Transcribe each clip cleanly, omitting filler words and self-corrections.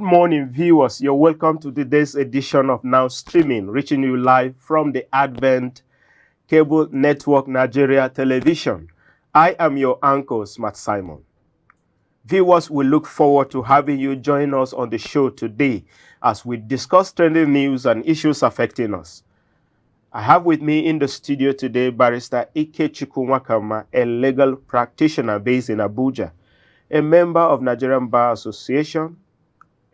morning, viewers. You're welcome to today's edition of Now Streaming, reaching you live from the Advent Cable Network Nigeria Television. I am your uncle, Smart Simon. Viewers, we look forward to having you join us on the show today as we discuss trending news and issues affecting us. I have with me in the studio today Barrister IKECHUKWU, a legal practitioner based in Abuja, a member of Nigerian Bar Association,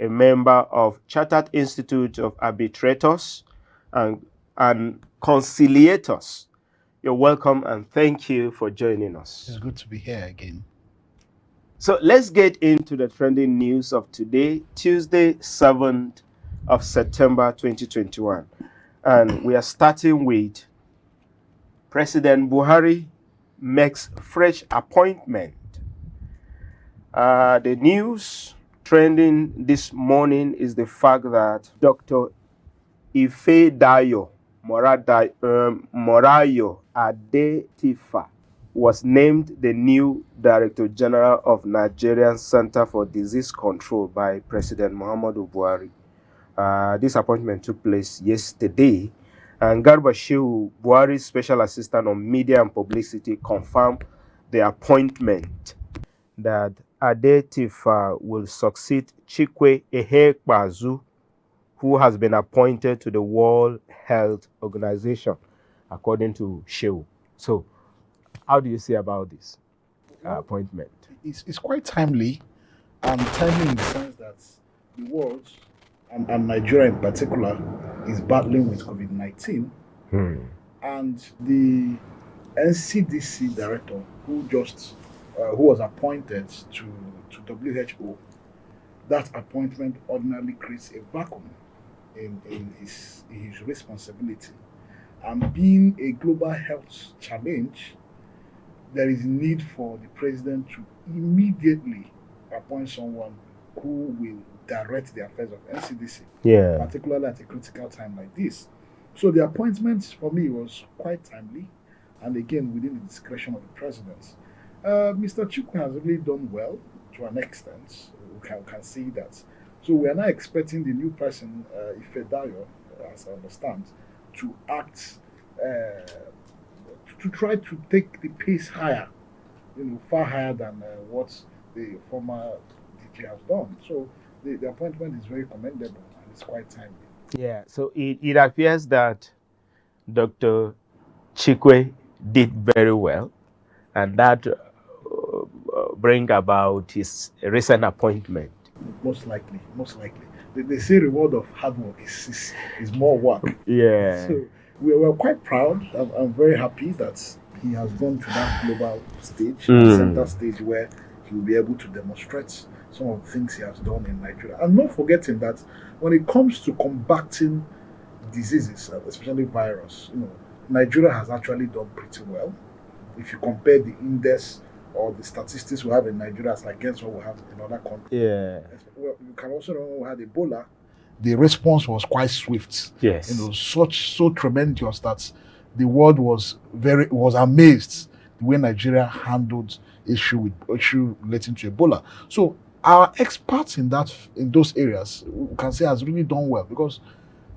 a member of Chartered Institute of Arbitrators and Conciliators. You're welcome and thank you for joining us. It's good to be here again. So let's get into the trending news of today, Tuesday, 7th of September 2021. And we are starting with President Buhari makes fresh appointment. The news trending this morning is the fact that Dr. Ifedayo Morayo Adetifa was named the new Director General of Nigerian Center for Disease Control by President Muhammadu Buhari. This appointment took place yesterday, and Garba Shehu, Buhari's Special Assistant on Media and Publicity, confirmed the appointment that Adetifa will succeed IKECHUKWU, who has been appointed to the World Health Organization, according to Shehu. So, how do you say about this appointment? It's quite timely, and timely in the sense that the world, and Nigeria in particular, is battling with COVID-19. And the NCDC director, who was appointed to WHO, that appointment ordinarily creates a vacuum in his responsibility. And being a global health challenge, there is need for the president to immediately appoint someone who will direct the affairs of NCDC, particularly at a critical time like this. So the appointment for me was quite timely, and again within the discretion of the president. Mr. Chukwu has really done well to an extent. We can see that. So we are now expecting the new person, Ifedayo, as I understand, to act, to try to take the pace higher, far higher than what the former DG has done. So the appointment is very commendable and it's quite timely. Yeah, so it appears that Dr. Chikwe did very well, and that bring about his recent appointment. Most likely. They say reward of hard work is more work. Yeah. So we were quite proud. I'm very happy that he has gone to that global stage, center stage, where he will be able to demonstrate some of the things he has done in Nigeria. And not forgetting that when it comes to combating diseases, especially virus, Nigeria has actually done pretty well. If you compare the index or the statistics we have in Nigeria as against what we have in other countries. Yeah. Well, you can also remember we had Ebola. The response was quite swift. Yes. So tremendous that the world was amazed the way Nigeria handled issue relating to Ebola. So our experts in those areas, we can say, has really done well, because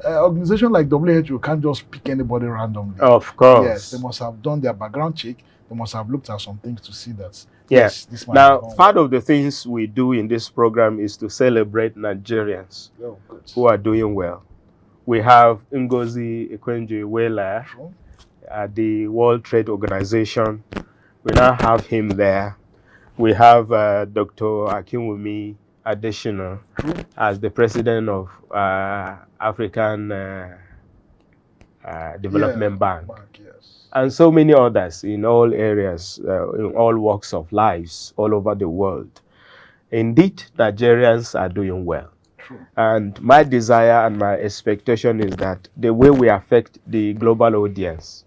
organization like WHO can't just pick anybody randomly. Of course. Yes, they must have done their background check. They must have looked at some things to see that. Yes. This man Now, part of the things we do in this program is to celebrate Nigerians who are doing well. We have Ngozi Okonjo-Iweala at the World Trade Organization. We now have him there. We have Dr. Akinwumi Adesina as the president of African Development Bank. And so many others in all areas, in all walks of lives, all over the world. Indeed, Nigerians are doing well. True. And my desire and my expectation is that the way we affect the global audience,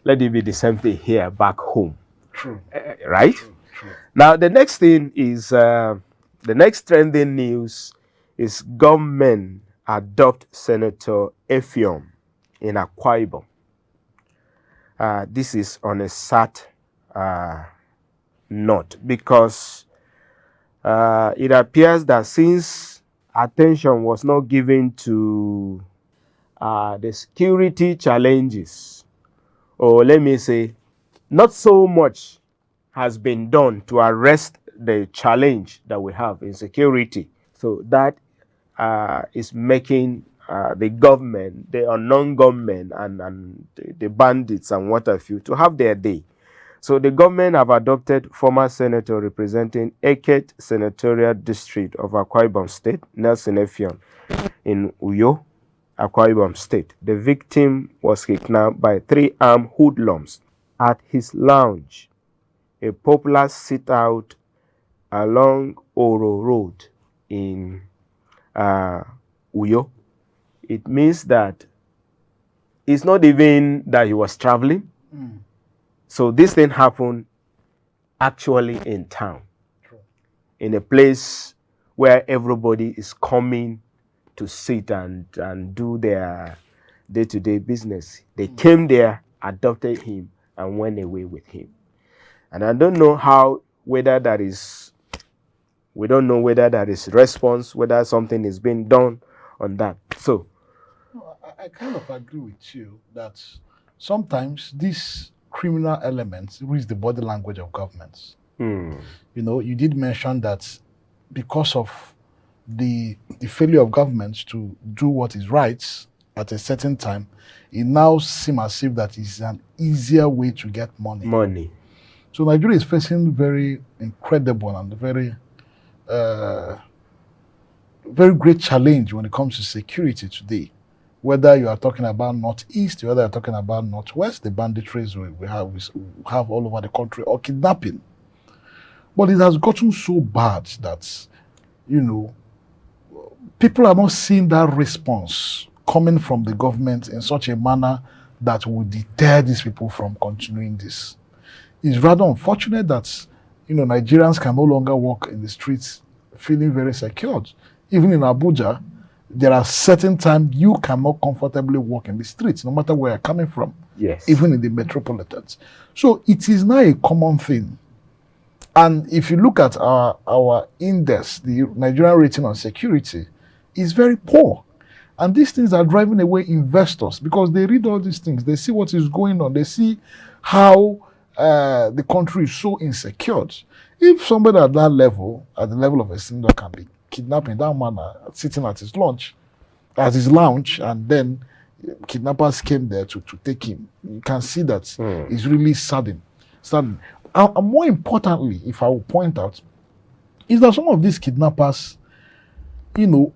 let it be the same thing here back home. True. Right? True. Now, the next thing is, the next trending news is government adopt Senator Effiong in Akwa Ibom. This is on a sad note, because it appears that since attention was not given to the security challenges, or let me say, not so much has been done to arrest the challenge that we have in security. So that is making the government, the unknown government, and the bandits and what have you to have their day. So the government have adopted former senator representing Eket Senatorial District of Akwa Ibom State, Nelson Effiong, in Uyo, Akwa Ibom State. The victim was kidnapped by 3 armed hoodlums at his lounge, a popular sit-out along Oro Road in Uyo. It means that it's not even that he was traveling. So this thing happened actually in town, in a place where everybody is coming to sit and do their day-to-day business. They came there, adopted him, and went away with him. And I don't know whether that is, we don't know whether that is response, whether something is being done on that. So, I kind of agree with you that sometimes these criminal elements reach the body language of governments. You know, you did mention that because of the failure of governments to do what is right at a certain time, it now seems as if that is an easier way to get money. So Nigeria is facing very incredible and very great challenge when it comes to security today. Whether you are talking about Northeast, whether you're talking about Northwest, the banditries we have all over the country, or kidnapping. But it has gotten so bad that, you know, people are not seeing that response coming from the government in such a manner that would deter these people from continuing this. It's rather unfortunate that, you know, Nigerians can no longer walk in the streets feeling very secured. Even in Abuja, there are certain times you cannot comfortably walk in the streets, no matter where you're coming from. yes, Even in the metropolitans. So it is now a common thing. And if you look at our index, the Nigerian rating on security is very poor. And these things are driving away investors because they read all these things. They see what is going on. They see how the country is so insecure. If somebody at that level, at the level of a senator, can be kidnapped in that manner, sitting at his lounge, and then kidnappers came there to take him, you can see that it's really saddening. And more importantly, if I will point out, is that some of these kidnappers, you know,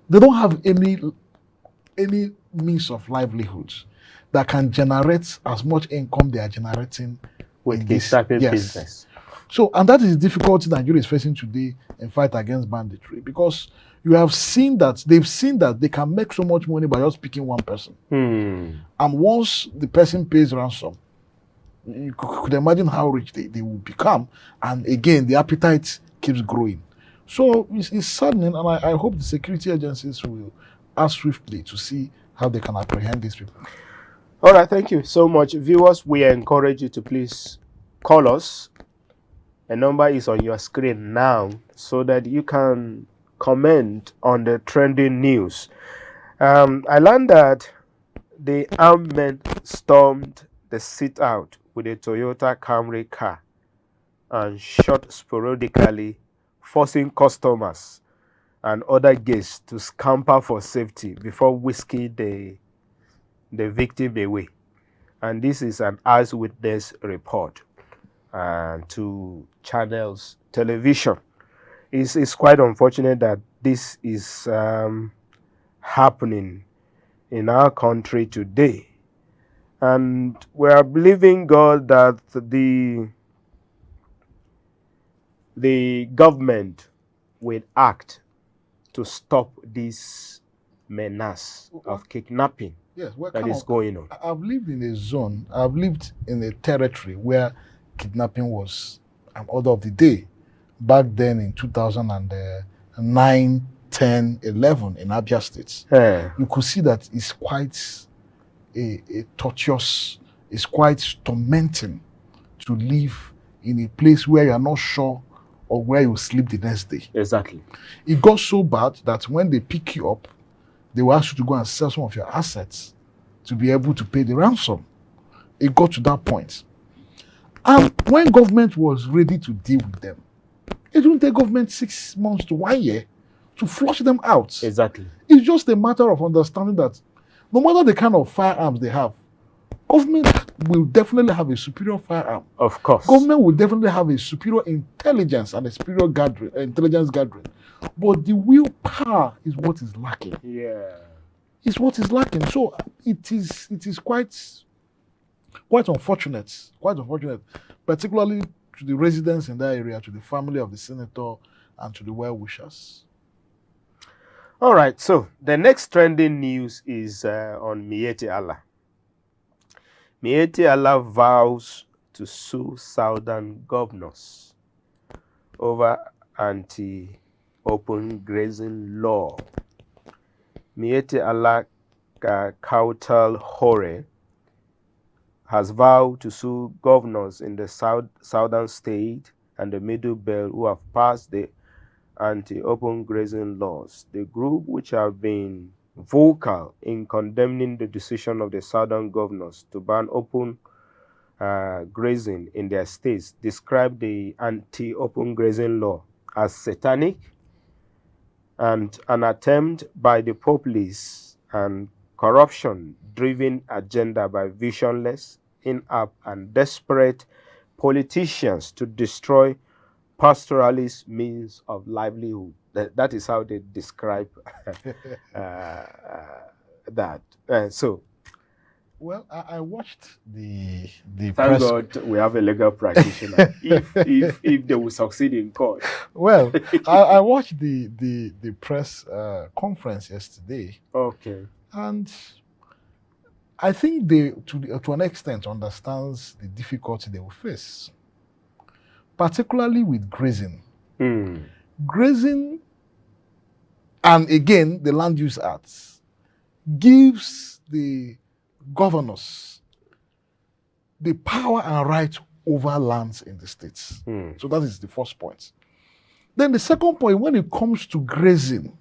they don't have any means of livelihoods that can generate as much income they are generating with this type of business. So, and that is the difficulty Nigeria is facing today in fight against banditry, because you have seen that they can make so much money by just picking one person. And once the person pays ransom, you could imagine how rich they will become. And again, the appetite keeps growing. So it's saddening, and I hope the security agencies will act swiftly to see how they can apprehend these people. All right, thank you so much. Viewers, we encourage you to please call us. A number is on your screen now so that you can comment on the trending news. I learned that the armed men stormed the sit-out with a Toyota Camry car and shot sporadically, forcing customers and other guests to scamper for safety before whisking the victim away. And this is an eyewitness report to Channels Television. It's quite unfortunate that this is happening in our country today. And we are believing God that the government will act to stop this menace of kidnapping that is going on. I've lived in a zone, I've lived in a territory where kidnapping was an order of the day. Back then in 2009, 10, 11 in Abia State. You could see that it's quite a torturous, it's quite tormenting to live in a place where you're not sure or where you sleep the next day. Exactly. It got so bad that when they pick you up, they will ask you to go and sell some of your assets to be able to pay the ransom. It got to that point. And when government was ready to deal with them, it didn't take government 6 months to 1 year to flush them out. Exactly. It's just a matter of understanding that no matter the kind of firearms they have, government will definitely have a superior firearm. Of course. Government will definitely have a superior intelligence and a superior intelligence gathering. But the willpower is what is lacking. Yeah. It's what is lacking. So it is quite unfortunate. Quite unfortunate. Particularly to the residents in that area, to the family of the senator, and to the well-wishers. All right, so the next trending news is on Miyetti Allah. Miyetti Allah vows to sue southern governors over anti-open grazing law. Miyetti Allah Kautal Hore has vowed to sue governors in the southern state and the Middle Belt who have passed the anti-open grazing laws. The group, which have been vocal in condemning the decision of the southern governors to ban open grazing in their states, described the anti-open grazing law as satanic and an attempt by the populace and corruption-driven agenda by visionless, inept, and desperate politicians to destroy pastoralist means of livelihood. That is how they describe that. Well, I watched the thank press. God we have a legal practitioner. if they will succeed in court. Well, I watched the press conference yesterday. Okay. And I think they, to an extent, understands the difficulty they will face, particularly with grazing. Grazing, and again, the Land Use Act gives the governors the power and right over lands in the states. So that is the first point. Then the second point, when it comes to grazing,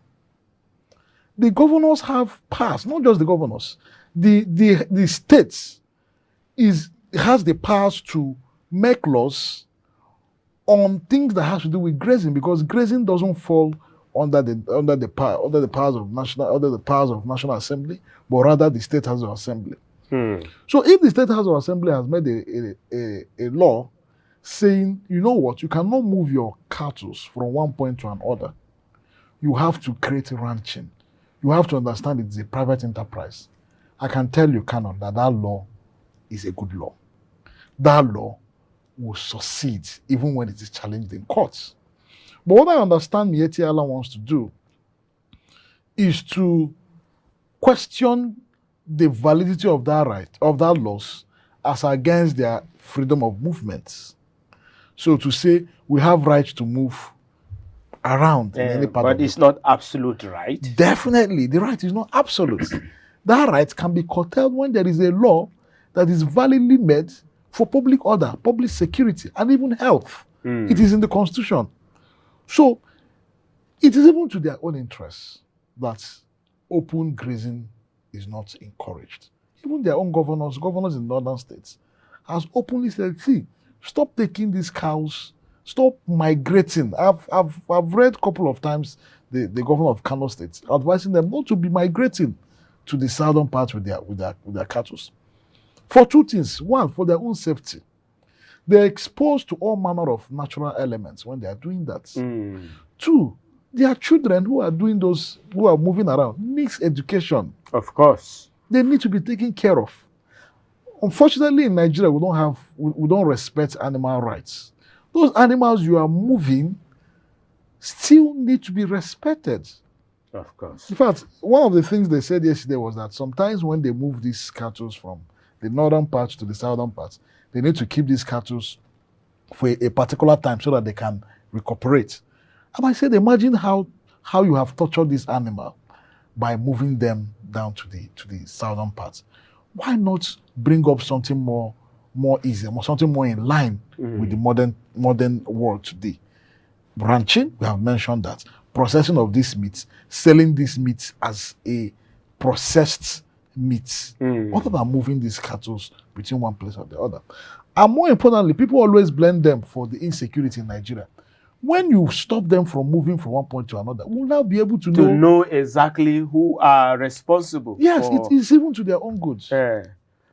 the governors have powers, not just the governors. The states has the powers to make laws on things that has to do with grazing, because grazing doesn't fall under the powers of National Assembly, but rather the State House of Assembly. So if the State House of Assembly has made a law saying, you know what, you cannot move your cattle from one point to another, you have to create ranching. You have to understand it's a private enterprise. I can tell you, Canon, that law is a good law. That law will succeed even when it is challenged in courts. But what I understand Miyetti Allah wants to do is to question the validity of that right, of that laws, as against their freedom of movement. So to say we have rights to move around in any part but it's not absolute right. Definitely, the right is not absolute. That right can be curtailed when there is a law that is validly made for public order, public security, and even health. It is in the Constitution. So it is even to their own interests that open grazing is not encouraged. Even their own governors in northern states, has openly said, see, stop taking these cows, stop migrating. I've read a couple of times the governor of Kano State advising them not to be migrating to the southern part with their cattle. For two things. One, for their own safety. They're exposed to all manner of natural elements when they are doing that. Two, their children who are moving around needs education. Of course. They need to be taken care of. Unfortunately, in Nigeria, we don't respect animal rights. Those animals you are moving still need to be respected. Of course. In fact, one of the things they said yesterday was that sometimes when they move these cattle from the northern part to the southern part, they need to keep these cattle for a particular time so that they can recuperate. And I said, imagine how you have tortured this animal by moving them down to the southern part. Why not bring up something more easy, something more in line with the modern world today? branching, we have mentioned that. Processing of these meats, selling these meats as a processed meat, other than moving these cattle between one place or the other. And more importantly, people always blame them for the insecurity in Nigeria. When you stop them from moving from one point to another, we'll now be able to know exactly who are responsible. Yes, it is even to their own goods.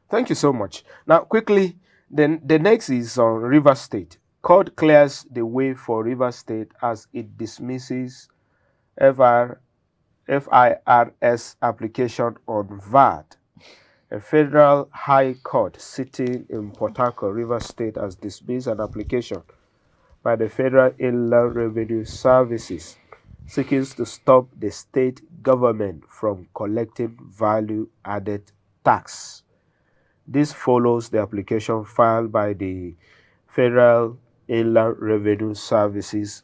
Thank you so much. Now, quickly, then the next is on Rivers State. Court clears the way for Rivers State as it dismisses FIRS application on VAT. A federal high court sitting in Port Harcourt, Rivers State, has dismissed an application by the Federal Inland Revenue Services seeking to stop the state government from collecting value-added tax. This follows the application filed by the Federal Inland Revenue Services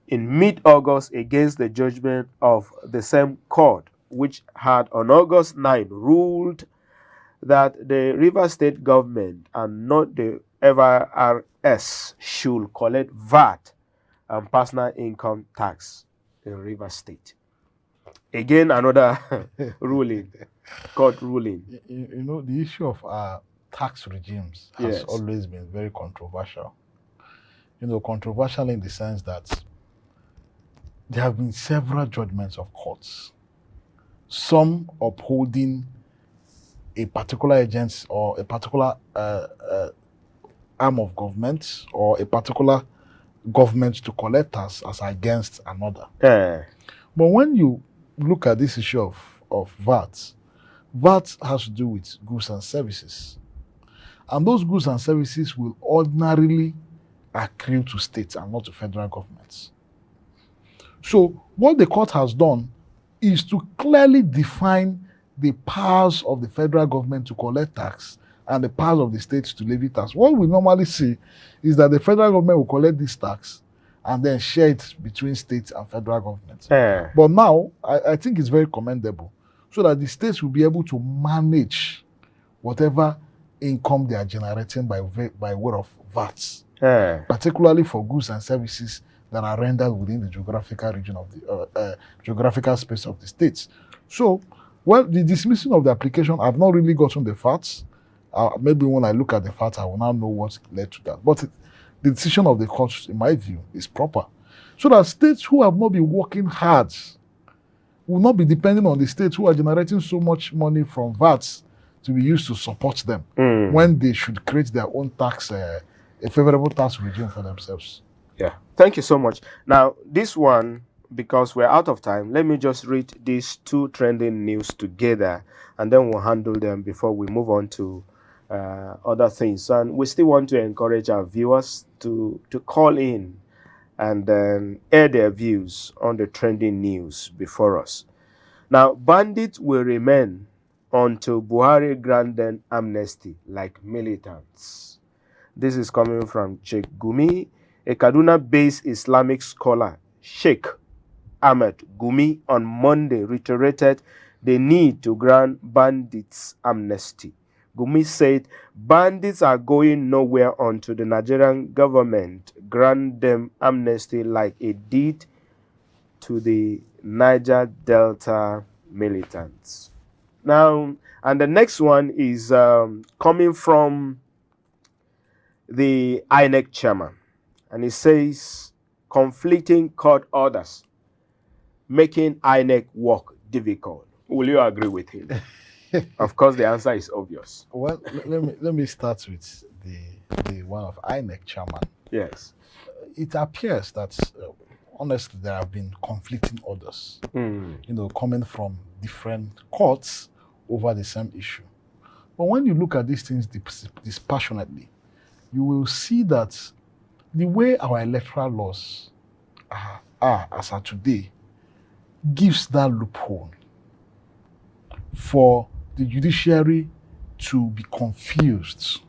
in mid-August against the judgment of the same court, which had on August 9 ruled that the Rivers State government and not the FIRS should collect VAT and personal income tax in Rivers State. Again, another ruling, court ruling. You know, the issue of our tax regimes has always been very controversial. You know, controversial in the sense that there have been several judgments of courts, some upholding a particular agency or a particular arm of government or a particular government to collect tax as against another. But when you look at this issue of VAT, VAT has to do with goods and services. And those goods and services will ordinarily accrue to states and not to federal governments. So what the court has done is to clearly define the powers of the federal government to collect tax and the powers of the states to levy tax. What we normally see is that the federal government will collect this tax and then share it between states and federal governments. But now, I think it's very commendable so that the states will be able to manage whatever income they are generating by way of VAT, particularly for goods and services that are rendered within the geographical region of the geographical space of the states. So, well, the dismissing of the application, I've not really gotten the facts. Maybe when I look at the facts, I will now know what led to that. But the decision of the court, in my view, is proper. So that states who have not been working hard will not be depending on the states who are generating so much money from VAT to be used to support them when they should create their own tax, a favorable tax regime for themselves. Yeah, thank you so much. Now, this one, because we're out of time, let me just read these two trending news together and then we'll handle them before we move on to other things. And we still want to encourage our viewers to call in and then air their views on the trending news before us. Now, bandits will remain until Buhari grant them amnesty like militants. This is coming from Sheikh Gumi, a Kaduna-based Islamic scholar. Sheikh Ahmed Gumi on Monday reiterated the need to grant bandits amnesty. Gumi said bandits are going nowhere until the Nigerian government grant them amnesty like it did to the Niger Delta militants. Now, and the next one is coming from the INEC chairman, and he says conflicting court orders making INEC work difficult. Will you agree with him? Of course, the answer is obvious. Well, let me start with the one of INEC chairman. Yes. It appears that honestly there have been conflicting orders, coming from different courts over the same issue. But when you look at these things dispassionately, you will see that the way our electoral laws are as are today gives that loophole for the judiciary to be confused.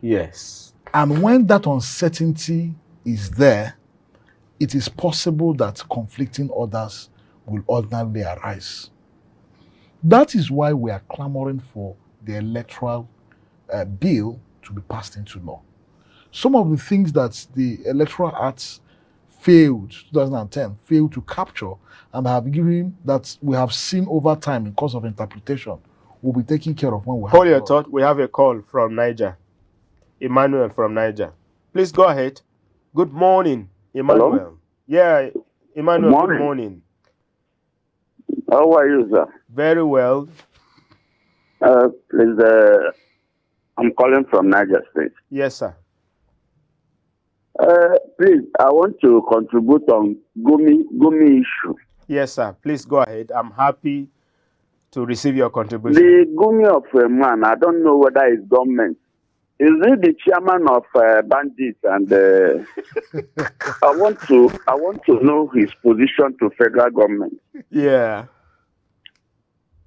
Yes. And when that uncertainty is there, it is possible that conflicting orders will ordinarily arise. That is why we are clamoring for the electoral bill to be passed into law. Some of the things that the Electoral Act failed, 2010, failed to capture and have given that we have seen over time in course of interpretation will be taken care of when we have. Hold your thought. We have a call from Niger. Emmanuel from Niger. Please go ahead. Good morning, Emmanuel. Hello? Yeah, Emmanuel, Good good morning. How are you, sir? Very well. Please, I'm calling from Niger State. Yes, sir. Please, I want to contribute on Gumi issue. Yes, sir. Please go ahead. I'm happy to receive your contribution. The Gumi of a man, I don't know whether it's government. Is he the chairman of bandits? And I want to know his position to federal government. Yeah.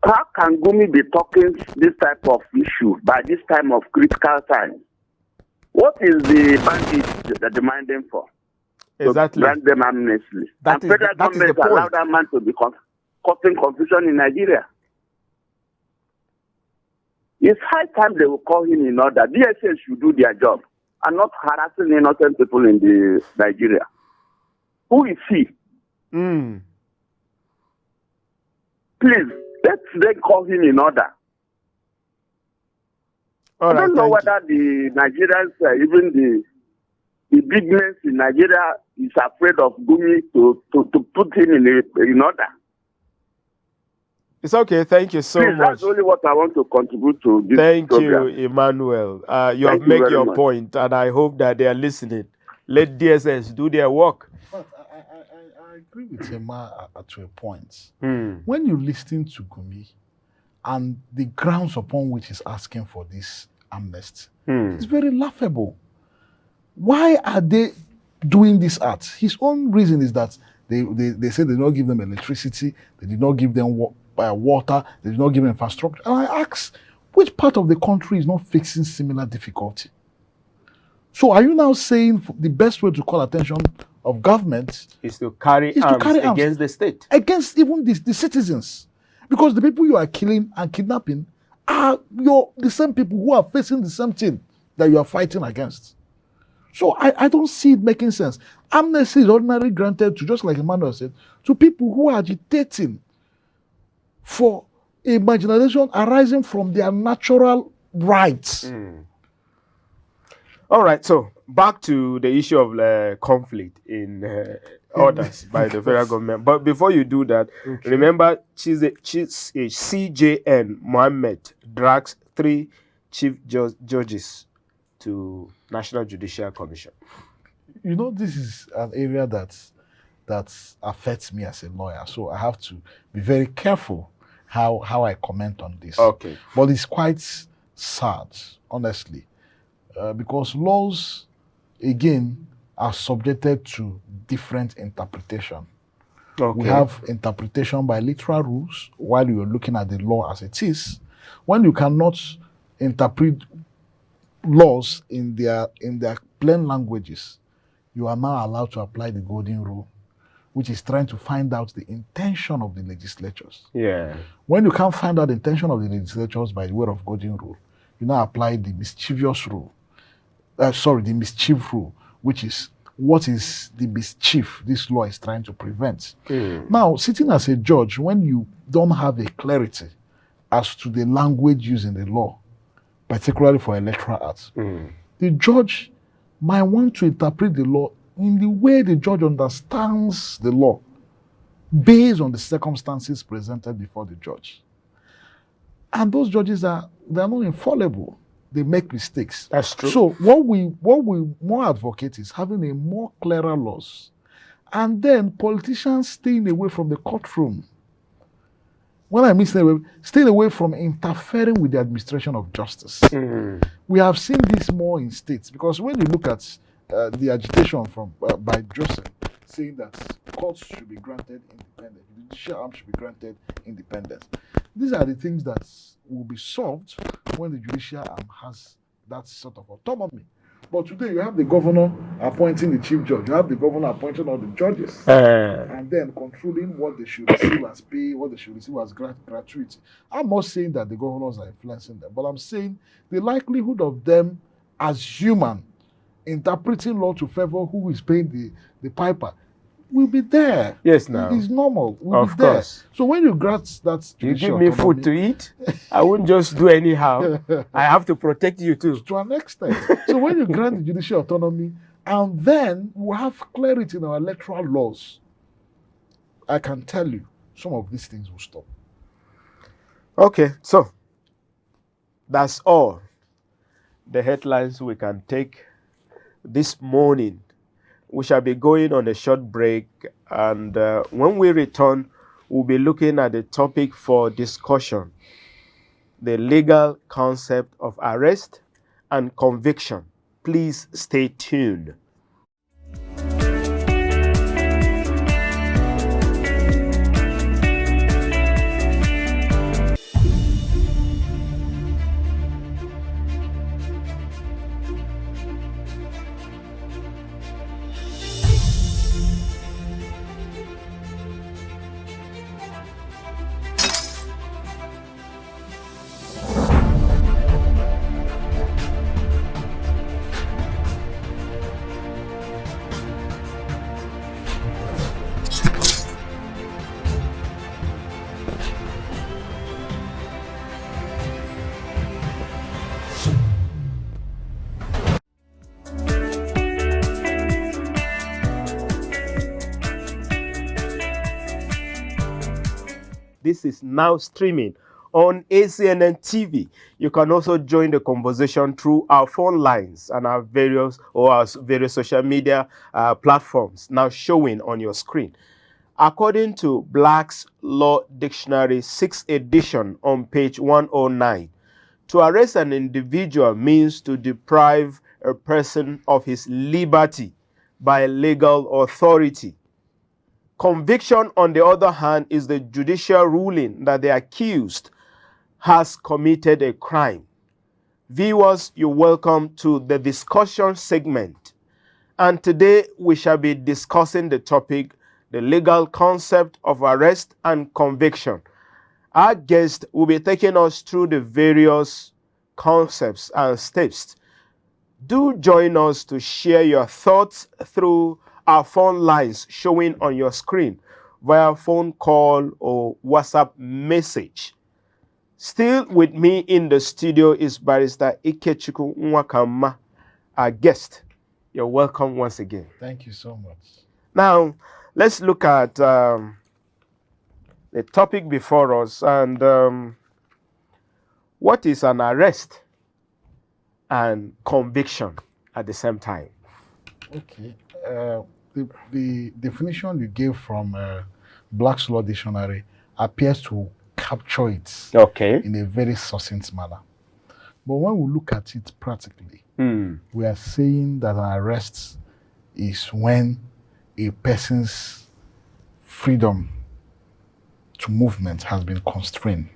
How can Gumi be talking this type of issue by this time of critical time? What is the bandits demanding for? Exactly. To grant them amnesty. That and federal government allow that man to be causing confusion in Nigeria. It's high time they will call him in order. DSS should do their job and not harassing innocent people in the Nigeria. Who is he? Please, let's then call him in order. I don't know whether the Nigerians, even the big men in Nigeria, is afraid of Gumi to put him in order. It's okay. Thank you so much. That's only what I want to contribute to this Thank program. you, Emmanuel. You have made your point, and I hope that they are listening. Let DSS do their work. But I agree with him to a point. When you listen to Gumi and the grounds upon which he's asking for this amnesty, it's very laughable. Why are they doing this act? His own reason is that they say they did not give them electricity, they did not give them water, they did not give them infrastructure. And I ask, which part of the country is not facing similar difficulty? So are you now saying the best way to call attention of government is to carry arms against the state? Against even the citizens. Because the people you are killing and kidnapping are the same people who are facing the same thing that you are fighting against. So I don't see it making sense. Amnesty is ordinarily granted to, just like Emmanuel said, to people who are agitating for a marginalization arising from their natural rights. All right, so back to the issue of conflict in orders by the federal government. But before you do that, remember, CJN Mohammed drags 3 chief judges to National Judicial Commission. You know, this is an area that affects me as a lawyer, so I have to be very careful how I comment on this. Okay. But it's quite sad, honestly, because laws, again, are subjected to different interpretation. Okay. We have interpretation by literal rules while you're looking at the law as it is. When you cannot interpret laws in their plain languages, you are now allowed to apply the golden rule, which is trying to find out the intention of the legislatures. Yeah. When you can't find out the intention of the legislatures by the word of golden rule, you now apply the mischievous rule. The mischief rule, which is what is the mischief this law is trying to prevent. Now, sitting as a judge, when you don't have a clarity as to the language used in the law, particularly for electoral acts, the judge might want to interpret the law in the way the judge understands the law, based on the circumstances presented before the judge. And those judges they're not infallible. They make mistakes. That's true. So what we more advocate is having a more clearer laws, and then politicians staying away from the courtroom. When I mean staying away from interfering with the administration of justice. We have seen this more in states, because when you look at the agitation by Joseph saying that courts should be granted independence, judicial arm should be granted independence. These are the things that will be solved when the judicial arm has that sort of autonomy. But today you have the governor appointing the chief judge, you have the governor appointing all the judges, and then controlling what they should receive as pay, what they should receive as gratuity. I'm not saying that the governors are influencing them, but I'm saying the likelihood of them as human interpreting law to favor who is paying the piper will be there. Yes, now. It's normal. We'll Of be there. course. So when you grant that You judicial give me food to eat, I won't just do anyhow. I have to protect you too. to an extent. So when you grant the judicial autonomy, and then we'll have clarity in our electoral laws, I can tell you, some of these things will stop. Okay, so that's all the headlines we can take this morning. We shall be going on a short break, and when we return, we'll be looking at the topic for discussion: the legal concept of arrest and conviction. Please stay tuned. This is now streaming on ACNNTV. You can also join the conversation through our phone lines and our various social media platforms now showing on your screen. According to Black's Law Dictionary 6th edition on page 109, to arrest an individual means to deprive a person of his liberty by legal authority. Conviction, on the other hand, is the judicial ruling that the accused has committed a crime. Viewers, you're welcome to the discussion segment. And today we shall be discussing the topic, the legal concept of arrest and conviction. Our guest will be taking us through the various concepts and steps. Do join us to share your thoughts through our phone lines showing on your screen via phone call or WhatsApp message. Still with me in the studio is Barrister IKECHUKWU, NWAKANMA, our guest. You're welcome once again. Thank you so much. Now, let's look at the topic before us, and what is an arrest and conviction at the same time? Okay. The definition you gave from Black's Law Dictionary appears to capture it in a very succinct manner. But when we look at it practically, we are saying that an arrest is when a person's freedom to movement has been constrained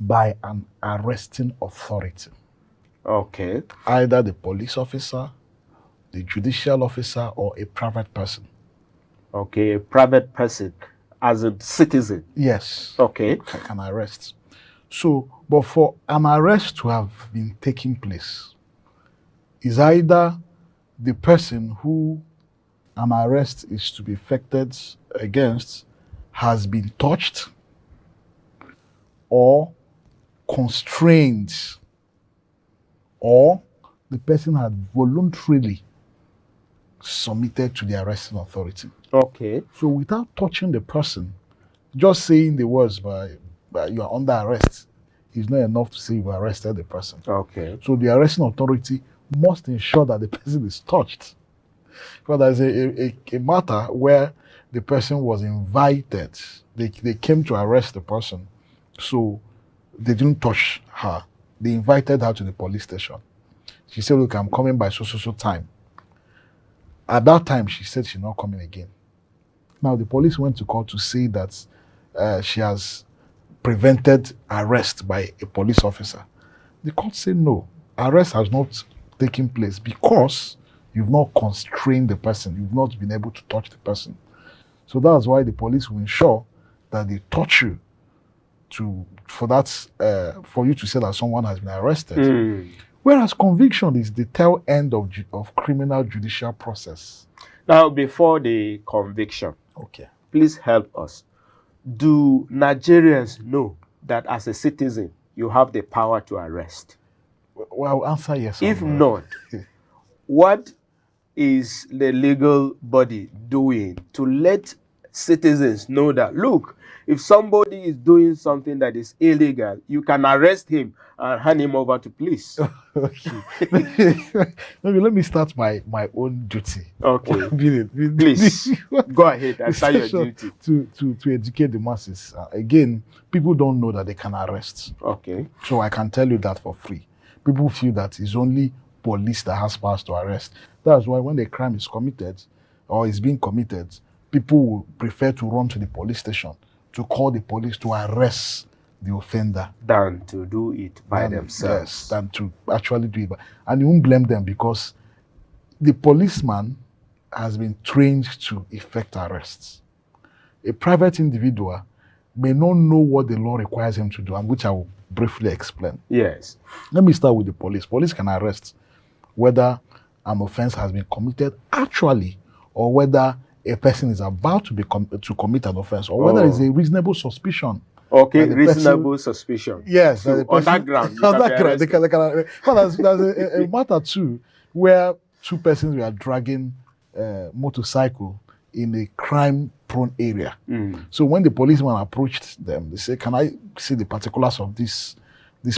by an arresting authority. Either the police officer, the judicial officer, or a private person. A private person as a citizen. Yes. Can arrest. So, but for an arrest to have been taking place, is either the person who an arrest is to be effected against has been touched or constrained, or the person had voluntarily submitted to the arresting authority. So without touching the person, just saying the words by you are under arrest is not enough to say you've arrested the person. So the arresting authority must ensure that the person is touched. But there's a matter where the person was invited. They came to arrest the person, so they didn't touch her. They invited her to the police station. She said, look, I'm coming by so time. At that time, she said she's not coming again. Now, the police went to court to say that she has prevented arrest by a police officer. The court said no, arrest has not taken place because you've not constrained the person. You've not been able to touch the person. So that's why the police will ensure that they touch you for you to say that someone has been arrested. Whereas conviction is the tail end of criminal judicial process. Now, before the conviction, Okay. please help us. Do Nigerians know that as a citizen, you have the power to arrest? Well, I'll answer yes. If not, what is the legal body doing to let citizens know that, look, if somebody is doing something that is illegal, you can arrest him and hand him over to police? Okay. Maybe let me start my own duty. Okay. Please, go ahead and start your duty. To educate the masses. Again, people don't know that they can arrest. Okay. So I can tell you that for free. People feel that it's only police that has powers to arrest. That's why when a crime is committed or is being committed, people will prefer to run to the police station to call the police to arrest the offender than to do it by themselves. Yes, than to actually do it. And you won't blame them because the policeman has been trained to effect arrests. A private individual may not know what the law requires him to do, and which I will briefly explain. Yes. Let me start with the police. Police can arrest whether an offense has been committed actually, or whether a person is about to commit an offense, or whether it's a reasonable suspicion. Okay, reasonable suspicion. Yes. So on that ground, they can but there's a matter too, where two persons were dragging a motorcycle in a crime-prone area. So when the policeman approached them, they said, "Can I see the particulars of this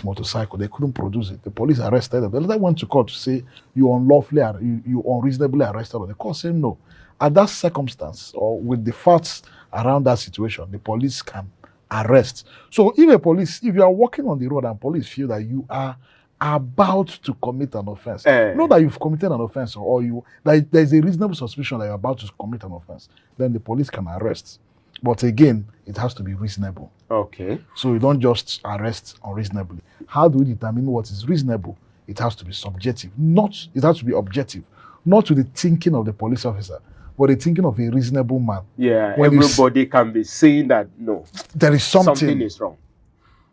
motorcycle?" They couldn't produce it. The police arrested them. The later went to court to say, you unreasonably arrested them. The court said no. At that circumstance, or with the facts around that situation, the police can arrest. So if you are walking on the road and police feel that you are about to commit an offense, not that you've committed an offense, or there's a reasonable suspicion that you're about to commit an offense, then the police can arrest. But again, it has to be reasonable. Okay. So you don't just arrest unreasonably. How do we determine what is reasonable? It has to be subjective. It has to be objective. Not to the thinking of the police officer, but the thinking of a reasonable man. Yeah, when everybody can be saying that, no, there is something is wrong.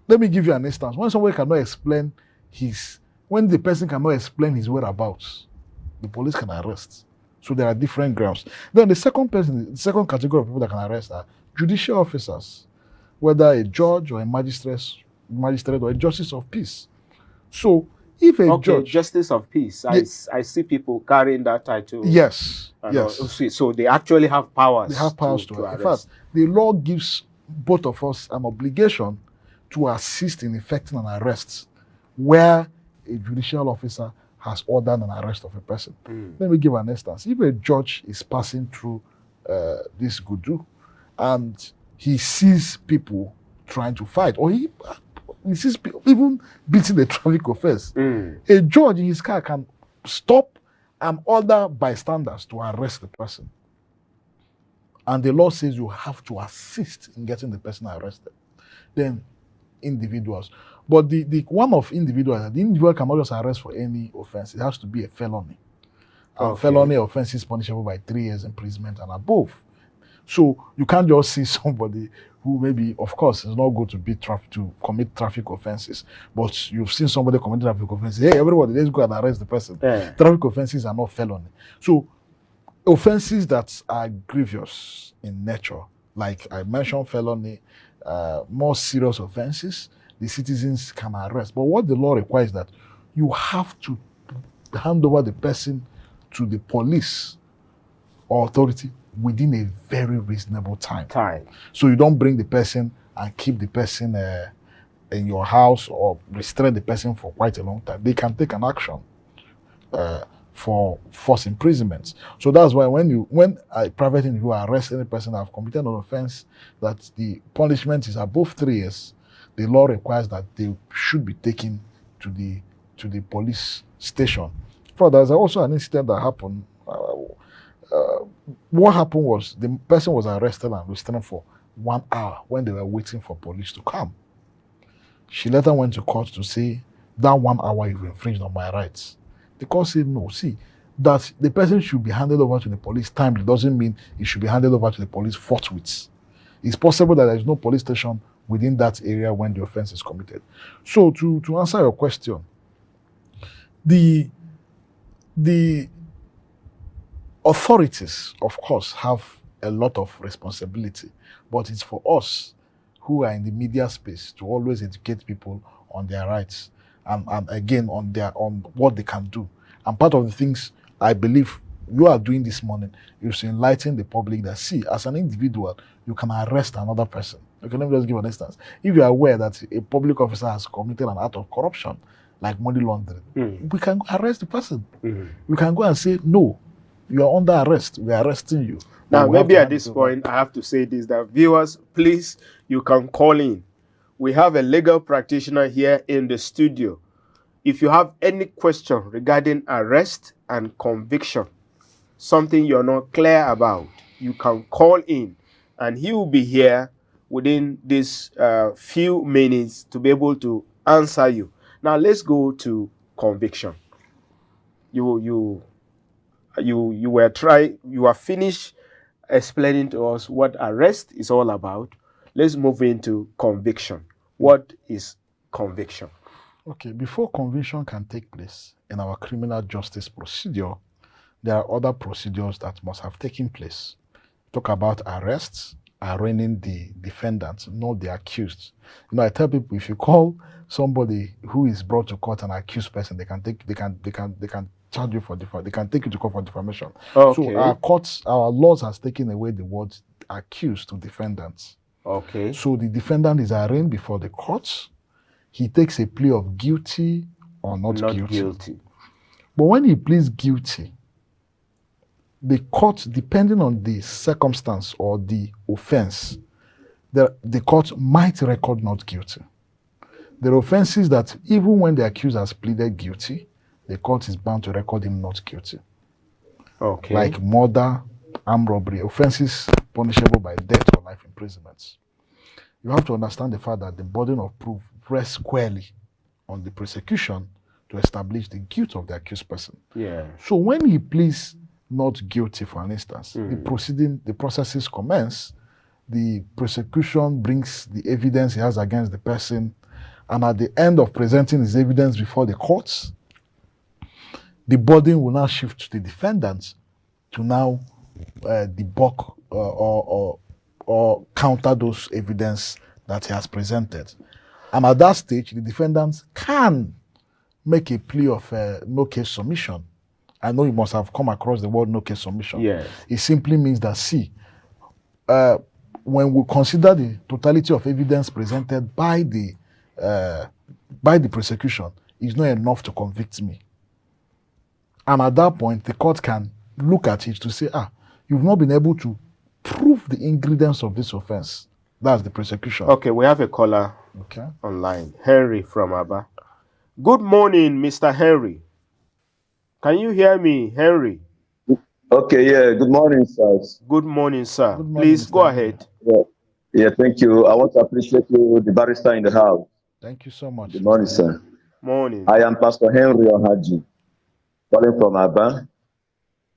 Let me give you an instance. When somebody cannot explain when the person cannot explain his whereabouts, the police can arrest. So there are different grounds. Then the second category of people that can arrest are judicial officers, whether a judge or a magistrate or a justice of peace. So if a judge, justice of peace, I see people carrying that title. Yes. So they actually have powers. They have powers to arrest. In fact, the law gives both of us an obligation to assist in effecting an arrest where a judicial officer has ordered an arrest of a person. Let me give an instance. If a judge is passing through this Gudu and he sees people trying to fight, or he sees people even beating a traffic offense, a judge in his car can stop and order bystanders to arrest the person. And the law says you have to assist in getting the person arrested. Then individuals. But the one of individuals, the individual cannot just arrest for any offense. It has to be a felony. And felony offense is punishable by 3 years imprisonment and above. So you can't just see somebody who maybe, of course, it's not good to commit traffic offenses, but you've seen somebody commit traffic offenses. Hey, everybody, let's go and arrest the person. Traffic offenses are not felony. So offenses that are grievous in nature, like I mentioned, felony, more serious offenses, the citizens can arrest. But what the law requires that you have to hand over the person to the police or authority within a very reasonable time. So you don't bring the person and keep the person in your house or restrain the person for quite a long time. They can take an action for forced imprisonment. So that's why when a private individual arrests any person that have committed an offense that the punishment is above 3 years, the law requires that they should be taken to the police station. There's also an incident that happened. What happened was the person was arrested and restrained for 1 hour when they were waiting for police to come. She later went to court to say that 1 hour you've infringed on my rights. The court said no. See, that the person should be handed over to the police timely doesn't mean it should be handed over to the police forthwith. It's possible that there is no police station within that area when the offense is committed. So to answer your question, The authorities, of course, have a lot of responsibility, but it's for us who are in the media space to always educate people on their rights and again on what they can do. And part of the things I believe you are doing this morning is to enlighten the public that, see, as an individual, you can arrest another person. Okay, let me just give an instance. If you are aware that a public officer has committed an act of corruption, like money laundering, we can arrest the person. We can go and say, no, you are under arrest. We are arresting you. Now, maybe at this point, I have to say this, that viewers, please, you can call in. We have a legal practitioner here in the studio. If you have any question regarding arrest and conviction, something you're not clear about, you can call in and he will be here within this few minutes to be able to answer you. Now, let's go to conviction. You are finished explaining to us what arrest is all about. Let's move into conviction. What is conviction? Okay, before conviction can take place in our criminal justice procedure, there are other procedures that must have taken place. Talk about arrests, arraigning the defendant, not the accused. You know, I tell people, if you call somebody who is brought to court an accused person, they can charge you for they can take you to court for defamation. Okay. So our laws has taken away the words accused to defendants. Okay. So the defendant is arraigned before the courts. He takes a plea of guilty or not guilty. But when he pleads guilty, the court, depending on the circumstance or the offense, the court might record not guilty. There are offenses that even when the accused has pleaded guilty, the court is bound to record him not guilty. Okay. Like murder, armed robbery, offenses punishable by death or life imprisonment. You have to understand the fact that the burden of proof rests squarely on the prosecution to establish the guilt of the accused person. Yeah. So when he pleads not guilty, for an instance, the processes commence, the prosecution brings the evidence he has against the person, and at the end of presenting his evidence before the courts, the burden will now shift to the defendant to now debunk or counter those evidence that he has presented. And at that stage, the defendant can make a plea of no case submission. I know you must have come across the word no case submission. Yes. It simply means that, see, when we consider the totality of evidence presented by the prosecution, it's not enough to convict me. And at that point, the court can look at it to say, you've not been able to prove the ingredients of this offense. That's the prosecution. Okay, we have a caller online. Henry from Aba. Good morning, Mr. Henry. Can you hear me, Henry? Okay, yeah. Good morning, sir. Good morning, sir. Good morning, Please Mr. go Henry. ahead. Yeah, thank you. I want to appreciate you, the barrister in the house. Thank you so much. Good morning, Mr. sir. Morning. I am Pastor Henry Ohaji, calling from Aba.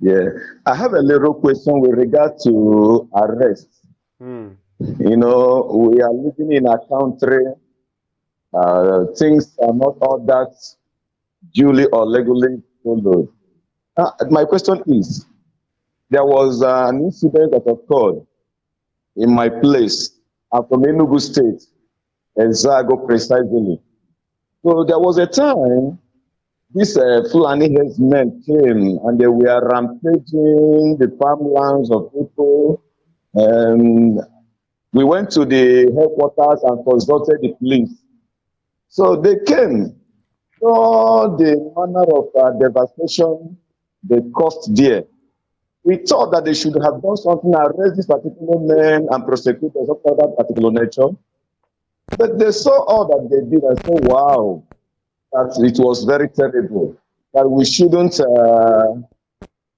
Yeah, I have a little question with regard to arrest. You know, we are living in a country, things are not all that duly or legally followed. My question is, there was an incident that occurred in my place. I'm from Enugu State, Ezago precisely. So there was a time these Fulani headsmen came and they were rampaging the farmlands of people. We went to the headquarters and consulted the police. So they came. So the manner of devastation they caused there. We thought that they should have done something, arrest these particular men and prosecutors of that particular nature. But they saw all that they did and said, wow, that it was very terrible, that we shouldn't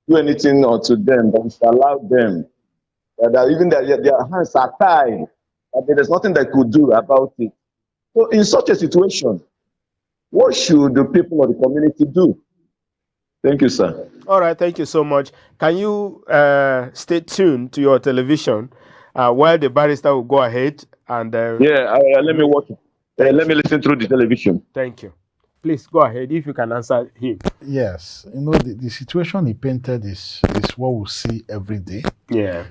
do anything unto them, that we should allow them, that even their hands are tied, that there is nothing they could do about it. So in such a situation, what should the people of the community do? Thank you, sir. All right, thank you so much. Can you stay tuned to your television while the barrister will go ahead and... let me watch it. Let me listen through the television. Thank you. Please go ahead if you can answer him. Yes, the situation he painted is what we see every day. Yeah.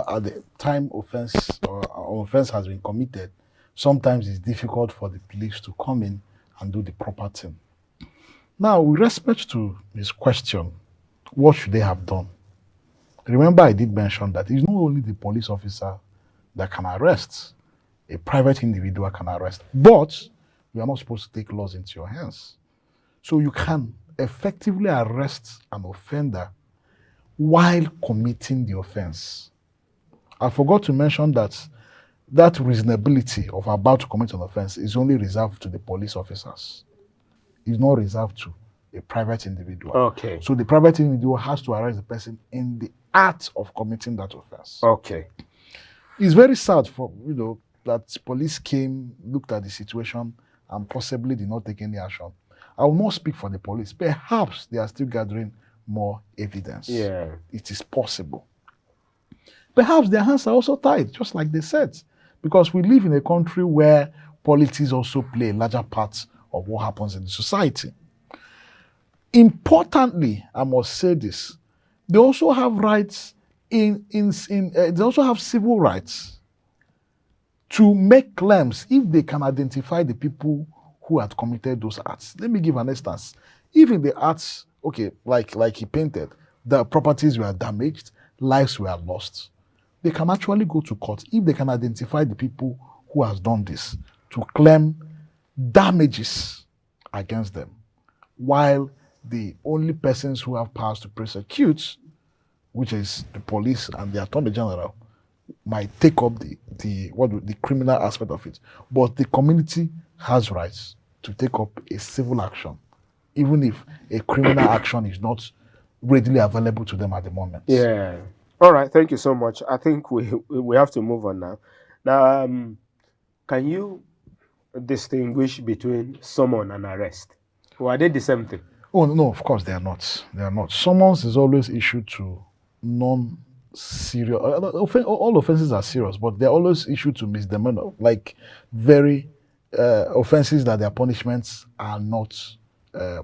At the time offense or offense has been committed, sometimes it's difficult for the police to come in and do the proper thing. Now, with respect to his question, what should they have done? Remember, I did mention that it's not only the police officer that can arrest, a private individual can arrest, but you are not supposed to take laws into your hands. So you can effectively arrest an offender while committing the offense. I forgot to mention that reasonability of about to commit an offense is only reserved to the police officers. It's not reserved to a private individual. Okay. So the private individual has to arrest the person in the act of committing that offense. Okay. It's very sad for that police came, looked at the situation, and possibly did not take any action. I will not speak for the police. Perhaps they are still gathering more evidence. Yeah. It is possible. Perhaps their hands are also tied, just like they said, because we live in a country where politics also play a larger part of what happens in the society. Importantly, I must say this: they also have rights they also have civil rights to make claims if they can identify the people who had committed those acts. Let me give an instance. If in the acts, like he painted, the properties were damaged, lives were lost, they can actually go to court if they can identify the people who has done this to claim damages against them, while the only persons who have powers to prosecute, which is the police and the Attorney General, might take up the criminal aspect of it. But the community has rights to take up a civil action, even if a criminal action is not readily available to them at the moment. Yeah. All right. Thank you so much. I think we have to move on now. Now, can you distinguish between summon and arrest? Or are they the same thing? Oh no, of course they are not. They are not. Summons is always issued to non-serious. All offenses are serious, but they're always issued to misdemeanor, like very offenses that their punishments are not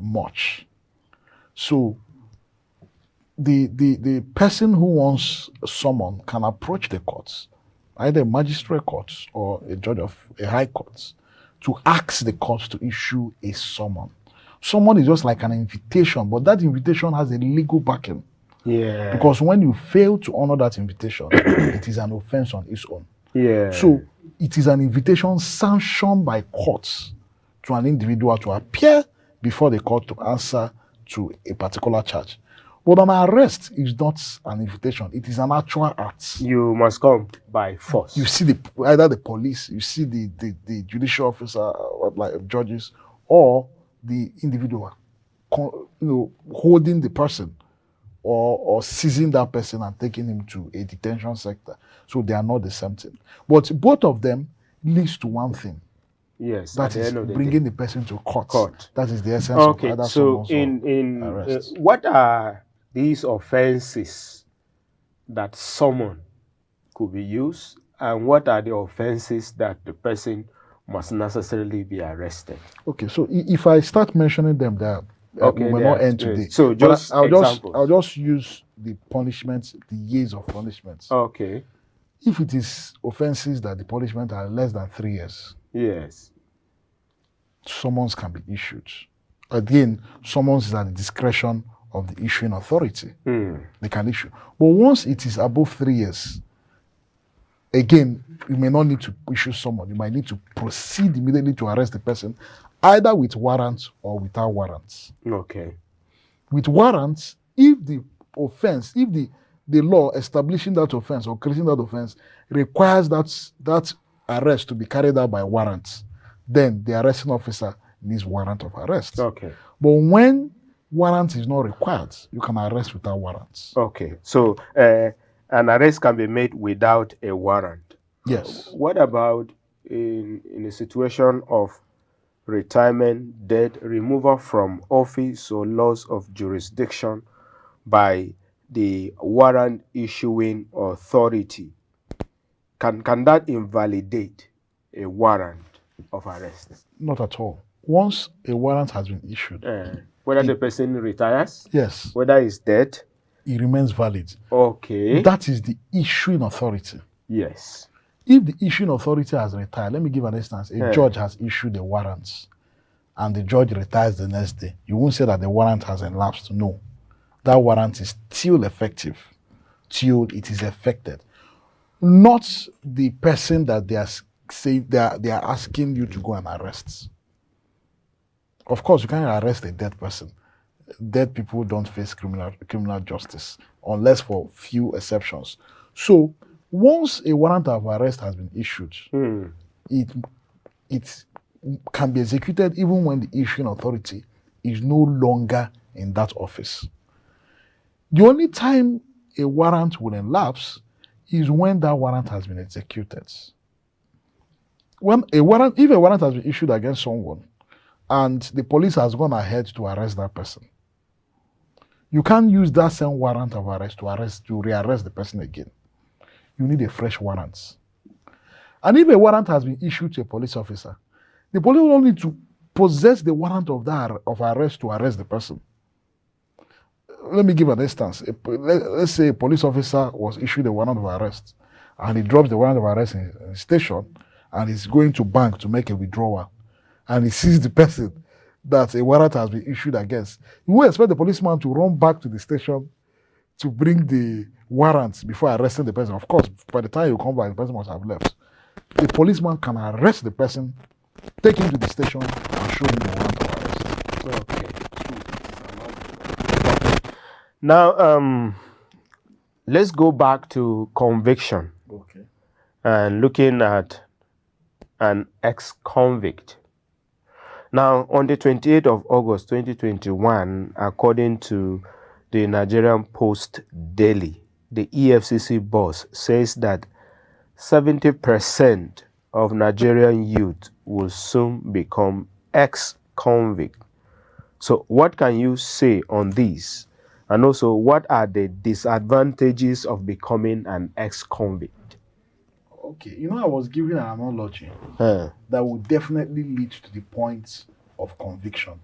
much. So the person who wants a summon can approach the courts, either a magistrate court or a judge of a high court, to ask the court to issue a summon. Summon is just like an invitation, but that invitation has a legal backing. Yeah. Because when you fail to honor that invitation, it is an offense on its own. Yeah. So it is an invitation sanctioned by courts to an individual to appear before the court to answer to a particular charge. But an arrest is not an invitation. It is an actual act. You must come by force. You see either the police, you see the judicial officer, or like judges, or the individual, holding the person or seizing that person and taking him to a detention sector. So they are not the same thing. But both of them leads to one thing. Yes. That is bringing the person to court. That is the essence of either so in arrest. What are these offenses that summon could be used, and what are the offenses that the person must necessarily be arrested? Okay, so if I start mentioning them, we will not end today. So I'll just use the punishments, the years of punishments. Okay. If it is offenses that the punishment are less than 3 years, yes, summons can be issued. Again, summons is at the discretion of the issuing authority. They can issue. But once it is above 3 years, again, you may not need to issue summons. You might need to proceed immediately to arrest the person, either with warrants or without warrants. Okay. With warrants, if the offense, if the law establishing that offense or creating that offense requires that arrest to be carried out by warrants, then the arresting officer needs warrant of arrest. Okay. But when warrant is not required, you can arrest without warrants. Okay. So an arrest can be made without a warrant. Yes. What about in a situation of retirement, death, removal from office, or loss of jurisdiction by the warrant issuing authority? Can that invalidate a warrant of arrest? Not at all. Once a warrant has been issued, whether the person retires, yes, whether he's dead, it remains valid. okay, That is the issuing authority. yes, If the issuing authority has retired, let me give an instance. A judge has issued a warrant and the judge retires the next day. You won't say that the warrant has elapsed. No. That warrant is still effective till it is effected. Not the person that they are saying they are asking you to go and arrest. Of course, you can't arrest a dead person. Dead people don't face criminal justice unless for few exceptions. So once a warrant of arrest has been issued, it can be executed even when the issuing authority is no longer in that office. The only time a warrant will elapse is when that warrant has been executed. If a warrant has been issued against someone and the police has gone ahead to arrest that person, you can't use that same warrant of arrest to rearrest the person again. You need a fresh warrant. And if a warrant has been issued to a police officer, the police will need to possess the warrant of arrest to arrest the person. Let me give an instance. Let's say a police officer was issued a warrant of arrest and he drops the warrant of arrest in a station and he's going to bank to make a withdrawal and he sees the person that a warrant has been issued against. You won't expect the policeman to run back to the station to bring the warrant before arresting the person. Of course, by the time you come back, the person must have left. The policeman can arrest the person, take him to the station, and show him the warrant of arrest. Okay. Now, let's go back to conviction. Okay. And looking at an ex-convict. Now, on the 28th of August 2021, according to the Nigerian Post Daily, the EFCC boss says that 70% of Nigerian youth will soon become ex-convict. So what can you say on this? And also, what are the disadvantages of becoming an ex-convict? Okay, I was giving an analogy that would definitely lead to the point of conviction.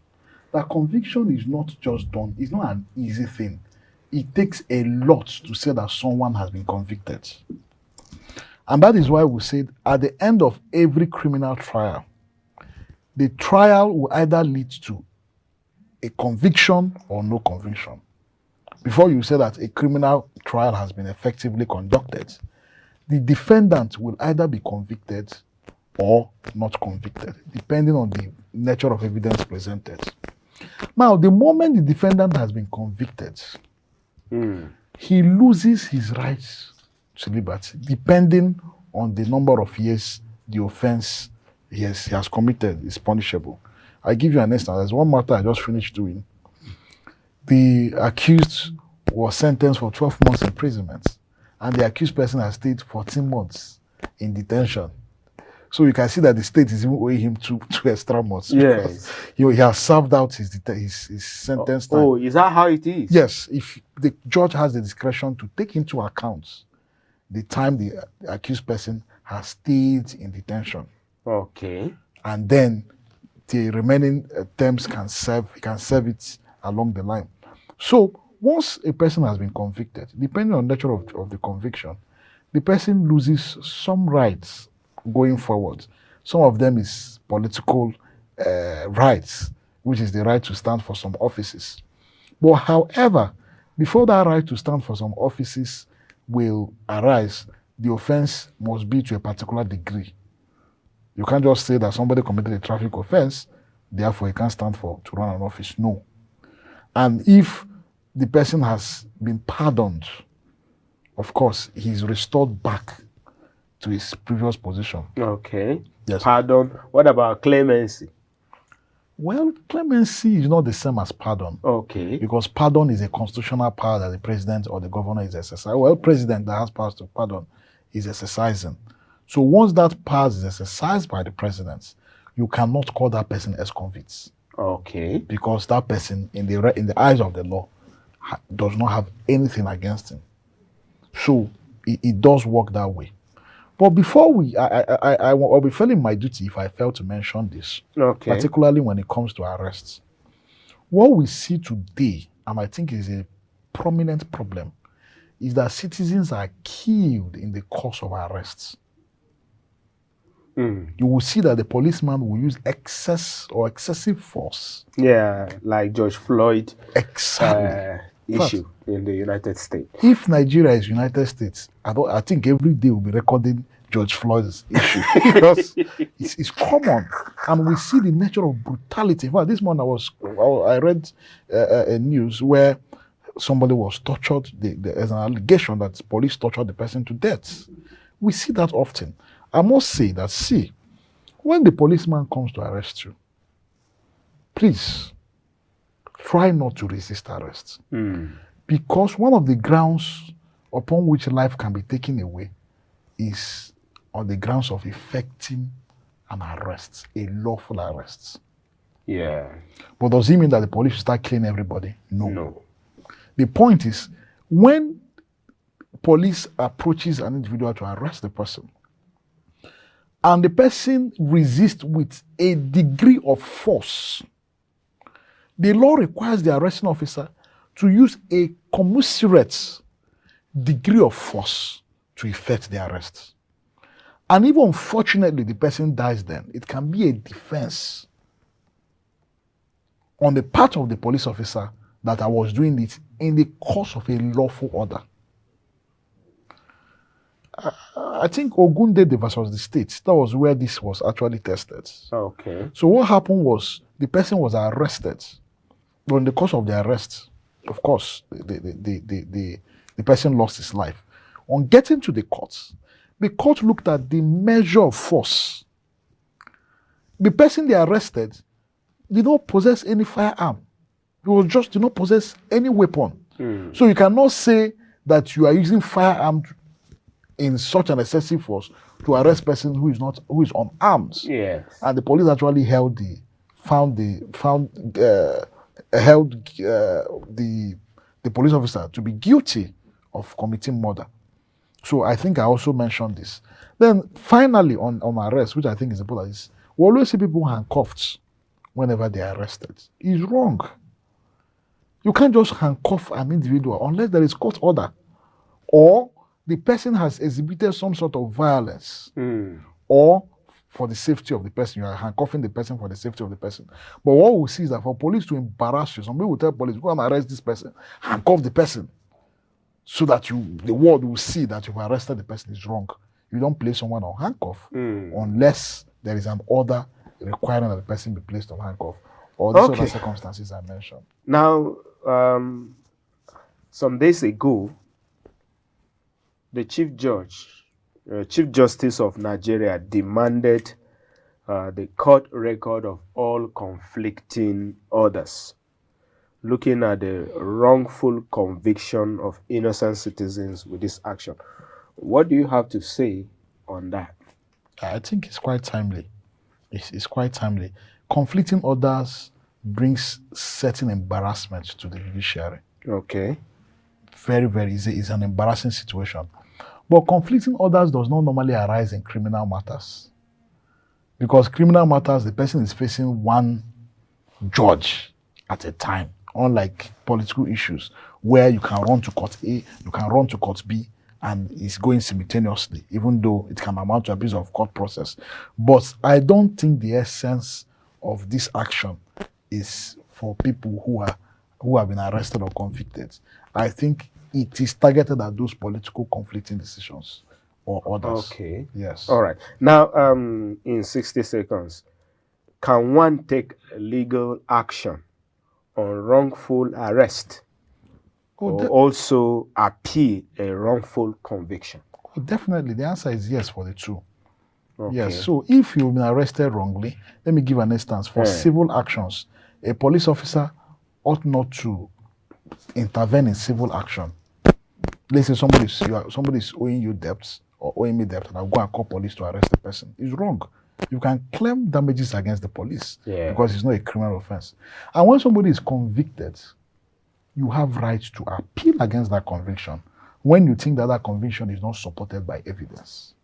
That conviction is not just done, it's not an easy thing. It takes a lot to say that someone has been convicted. And that is why we said at the end of every criminal trial, the trial will either lead to a conviction or no conviction. Before you say that a criminal trial has been effectively conducted, the defendant will either be convicted or not convicted, depending on the nature of evidence presented. Now, the moment the defendant has been convicted, he loses his rights to liberty, depending on the number of years the offense he has committed is punishable. I give you an instance. There's one matter I just finished doing. The accused was sentenced for 12 months imprisonment, and the accused person has stayed 14 months in detention. So you can see that the state is even owing him two extra months. Yes. He has served out his sentence time. Oh, is that how it is? Yes. If the judge has the discretion to take into account the time the accused person has stayed in detention. Okay. And then the remaining terms can serve it along the line. So once a person has been convicted, depending on the nature of the conviction, the person loses some rights going forward. Some of them is political rights, which is the right to stand for some offices. But however, before that right to stand for some offices will arise, the offense must be to a particular degree. You can't just say that somebody committed a traffic offense, therefore he can't stand to run an office. No. And if the person has been pardoned, of course, he's restored back to his previous position. Okay. Yes. Pardon. What about clemency? Well, clemency is not the same as pardon. Okay. Because pardon is a constitutional power that the president or the governor is exercising. Well, president that has powers to pardon is exercising. So once that power is exercised by the president, you cannot call that person ex-convict. Okay. Because that person, in the eyes of the law, does not have anything against him. So it does work that way. But before I'll be failing my duty if I fail to mention this, Okay. particularly when it comes to arrests. What we see today, and I think is a prominent problem, is that citizens are killed in the course of arrests. You will see that the policeman will use excessive force. Yeah, like George Floyd Exactly. issue in the United States. If Nigeria is United States, I think every day we'll be recording George Floyd's issue because it's common, and we see the nature of brutality. In fact, this morning I read a news where somebody was tortured. There's an allegation that police tortured the person to death. We see that often. I must say that, when the policeman comes to arrest you, please try not to resist arrest. Because one of the grounds upon which life can be taken away is on the grounds of effecting an arrest, a lawful arrest. Yeah. But does it mean that the police will start killing everybody? No. The point is, when police approaches an individual to arrest the person, and the person resists with a degree of force, the law requires the arresting officer to use a commensurate degree of force to effect the arrest. And if unfortunately the person dies, then it can be a defense on the part of the police officer that I was doing it in the course of a lawful order. I think Ogundede versus the state, that was where this was actually tested. Okay. So what happened was the person was arrested. But in the course of the arrest, of course, the person lost his life. On getting to the court looked at the measure of force. The person they arrested did not possess any firearm. He was just did not possess any weapon. So you cannot say that you are using firearm in such an excessive force to arrest person who is unarmed. Yes. And the police actually held the police officer to be guilty of committing murder. So I think I also mentioned this. Then finally on arrest, which I think is important, is we always see people handcuffed whenever they are arrested. It's wrong. You can't just handcuff an individual unless there is court order or the person has exhibited some sort of violence or for the safety of the person. You are handcuffing the person for the safety of the person. But what we see is that for police to embarrass you, some people will tell police, go and arrest this person, handcuff the person, so that the world will see that you've arrested the person. Is wrong. You don't place someone on handcuff unless there is an order requiring that the person be placed on handcuff or these other circumstances I mentioned. Now, some days ago, the Chief Justice of Nigeria demanded the court record of all conflicting orders, looking at the wrongful conviction of innocent citizens with this action. What do you have to say on that? I think it's quite timely. It's quite timely. Conflicting orders brings certain embarrassment to the judiciary. Okay. Very, very easy. It's an embarrassing situation. But conflicting orders does not normally arise in criminal matters. Because criminal matters, the person is facing one judge at a time, unlike political issues, where you can run to court A, you can run to court B, and it's going simultaneously, even though it can amount to abuse of court process. But I don't think the essence of this action is for people who have been arrested or convicted. I think it is targeted at those political conflicting decisions or orders. Okay. Yes. All right. Now, in 60 seconds, can one take legal action on wrongful arrest or also appeal a wrongful conviction? Definitely. The answer is yes for the two. Okay. Yes. So if you've been arrested wrongly, let me give an instance. For civil actions, a police officer ought not to intervene in civil action. Let's say somebody is owing you debts or owing me debt, and I'll go and call police to arrest the person. It's wrong. You can claim damages against the police because it's not a criminal offense. And when somebody is convicted, you have rights to appeal against that conviction when you think that conviction is not supported by evidence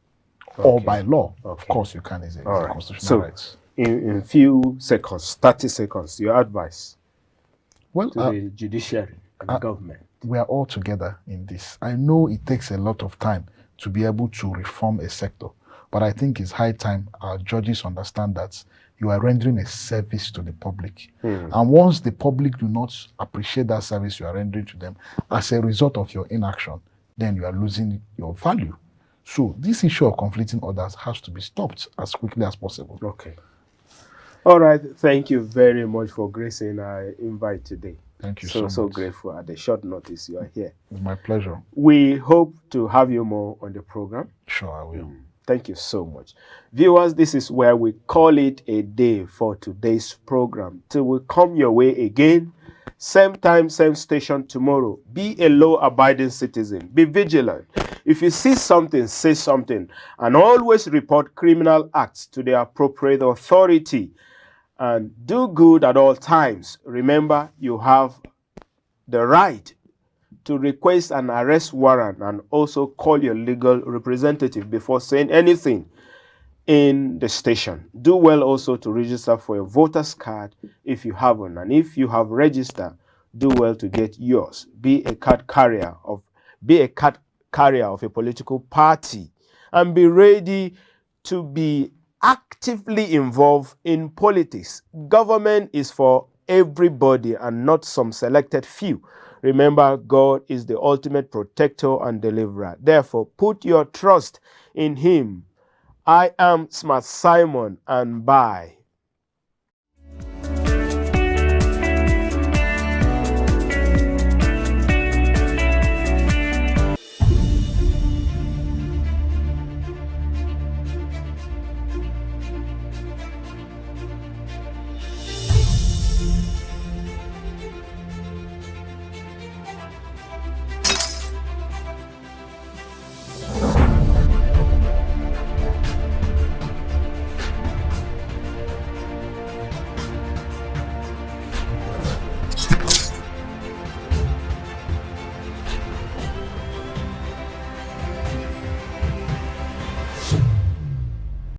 or Okay. by law. Of Okay. course, you can. It's a All right. constitutional So, rights. in few seconds, 30 seconds, your advice Well, to the judiciary and the government. we are all together in this. I know it takes a lot of time to be able to reform a sector, but I think it's high time our judges understand that you are rendering a service to the public. And once the public do not appreciate that service you are rendering to them as a result of your inaction, then you are losing your value. So this issue of conflicting orders has to be stopped as quickly as possible. Okay. All right. Thank you very much for gracing our invite today. Thank you So so much. grateful at the short notice you are here. It's my pleasure. We hope to have you more on the program. Sure, I will. Thank you so much. Viewers, this is where we call it a day for today's program. Till we come your way again, same time, same station tomorrow. Be a law-abiding citizen. Be vigilant. If you see something, say something. And always report criminal acts to the appropriate authority. And do good at all times. Remember, you have the right to request an arrest warrant and also call your legal representative before saying anything in the station. Do well also to register for a voter's card if you haven't, and if you have registered, do well to get yours. Be a card carrier of a political party, and be ready to be actively involved in politics. Government is for everybody and not some selected few. Remember, God is the ultimate protector and deliverer. Therefore, put your trust in Him. I am Smart Simon, and bye.